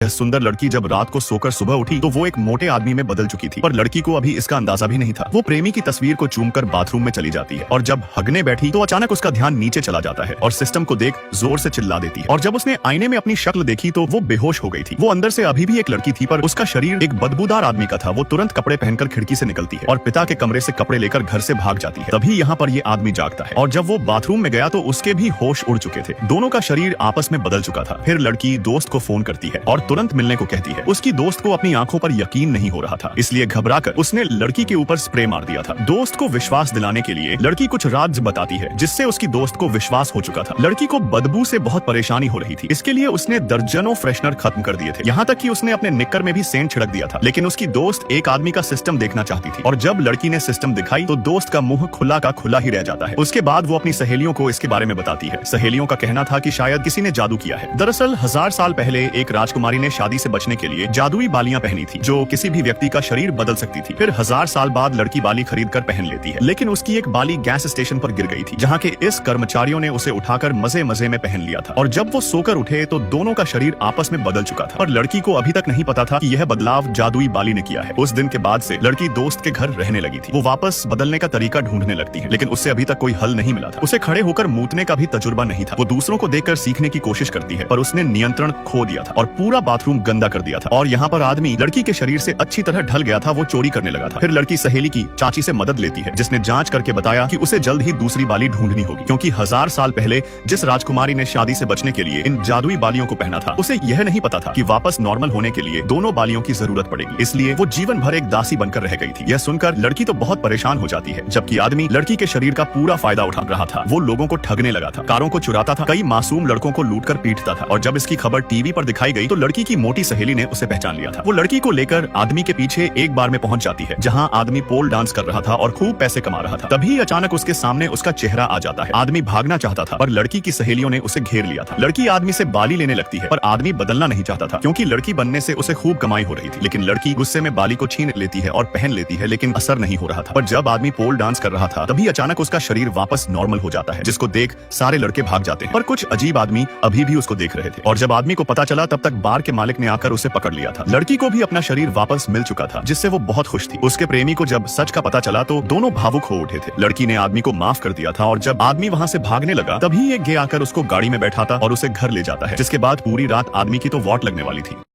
यह सुंदर लड़की जब रात को सोकर सुबह उठी तो वो एक मोटे आदमी में बदल चुकी थी, पर लड़की को अभी इसका अंदाजा भी नहीं था। वो प्रेमी की तस्वीर को चूमकर बाथरूम में चली जाती है और जब हगने बैठी तो अचानक उसका ध्यान नीचे चला जाता है और सिस्टम को देख जोर से चिल्ला देती है। और जब उसने आईने में अपनी शक्ल देखी तो वो बेहोश हो गई थी। वो अंदर से अभी भी एक लड़की थी, पर उसका शरीर एक बदबूदार आदमी का था। वो तुरंत कपड़े पहनकर खिड़की से निकलती है और पिता के कमरे से कपड़े लेकर घर से भाग जाती है। तभी यहाँ पर ये आदमी जागता है और जब वो बाथरूम में गया तो उसके भी होश उड़ चुके थे। दोनों का शरीर आपस में बदल चुका था। फिर लड़की दोस्त को फोन करती है और तुरंत मिलने को कहती है। उसकी दोस्त को अपनी आंखों पर यकीन नहीं हो रहा था, इसलिए घबराकर उसने लड़की के ऊपर स्प्रे मार दिया था। दोस्त को विश्वास दिलाने के लिए लड़की कुछ राज बताती है जिससे उसकी दोस्त को विश्वास हो चुका था। लड़की को बदबू से बहुत परेशानी हो रही थी, इसके लिए उसने दर्जनों फ्रेशनर खत्म कर दिए थे। यहाँ तक कि उसने अपने निक्कर में भी सेंट छिड़क दिया था। लेकिन उसकी दोस्त एक आदमी का सिस्टम देखना चाहती थी और जब लड़की ने सिस्टम दिखाई तो दोस्त का मुंह खुला का खुला ही रह जाता है। उसके बाद वो अपनी सहेलियों को इसके बारे में बताती है। सहेलियों का कहना था कि शायद किसी ने जादू किया है। दरअसल 1000 साल पहले एक राजकुमारी ने शादी से बचने के लिए जादुई बालियां पहनी थी जो किसी भी व्यक्ति का शरीर बदल सकती थी। फिर 1000 साल बाद लड़की बाली खरीद कर पहन लेती है, लेकिन उसकी एक बाली गैस स्टेशन पर गिर गई थी, जहाँ के इस कर्मचारियों ने उसे उठाकर मजे मजे में पहन लिया था। और जब वो सोकर उठे तो दोनों का शरीर आपस में बदल चुका था, पर लड़की को अभी तक नहीं पता था कि यह बदलाव जादुई बाली ने किया है। उस दिन के बाद से लड़की दोस्त के घर रहने लगी थी। वो वापस बदलने का तरीका ढूंढने लगती है, लेकिन उससे अभी तक कोई हल नहीं मिला था। उसे खड़े होकर मूतने का भी तजुर्बा नहीं था। वो दूसरों को देखकर सीखने की कोशिश करती है, पर उसने नियंत्रण खो दिया था और पूरा बाथरूम गंदा कर दिया था। और यहाँ पर आदमी लड़की के शरीर से अच्छी तरह ढल गया था। वो चोरी करने लगा था। फिर लड़की सहेली की चाची से मदद लेती है, जिसने जांच करके बताया कि उसे जल्द ही दूसरी बाली ढूंढनी होगी, क्योंकि 1000 साल पहले जिस राजकुमारी ने शादी से बचने के लिए इन जादुई बालियों को पहना था, उसे यह नहीं पता था कि वापस नॉर्मल होने के लिए दोनों बालियों की जरूरत पड़ेगी। इसलिए वो जीवन भर एक दासी बनकर रह गई थी। यह सुनकर लड़की तो बहुत परेशान हो जाती है, जबकि आदमी लड़की के शरीर का पूरा फायदा उठा रहा था। वो लोगों को ठगने लगा था, कारों को चुराता था, कई मासूम लड़कों को लूटकर पीटता था। और जब इसकी खबर टीवी पर दिखाई गई तो लड़की की मोटी सहेली ने उसे पहचान लिया था। वो लड़की को लेकर आदमी के पीछे एक बार में पहुंच जाती है, जहां आदमी पोल डांस कर रहा था और खूब पैसे कमा रहा था। तभी अचानक उसके सामने उसका चेहरा आ जाता है। आदमी भागना चाहता था, पर लड़की की सहेलियों ने उसे घेर लिया था। लड़की आदमी से बाली लेने लगती है, पर आदमी बदलना नहीं चाहता था, क्योंकि लड़की बनने से उसे खूब कमाई हो रही थी। लेकिन लड़की गुस्से में बाली को छीन लेती है और पहन लेती है, लेकिन असर नहीं हो रहा था। पर जब आदमी पोल डांस कर रहा था तभी अचानक उसका शरीर वापस नॉर्मल हो जाता है, जिसको देख सारे लड़के भाग जाते हैं। पर कुछ अजीब आदमी अभी भी उसको देख रहे थे, और जब आदमी को पता चला तब तक बार के मालिक ने आकर उसे पकड़ लिया था। लड़की को भी अपना शरीर वापस मिल चुका था, जिससे वो बहुत खुश थी। उसके प्रेमी को जब सच का पता चला तो दोनों भावुक हो उठे थे। लड़की ने आदमी को माफ कर दिया था, और जब आदमी वहां से भागने लगा तभी एक गे आकर उसको गाड़ी में बैठाता और उसे घर ले जाता है, जिसके बाद पूरी रात आदमी की तो वॉट लगने वाली थी।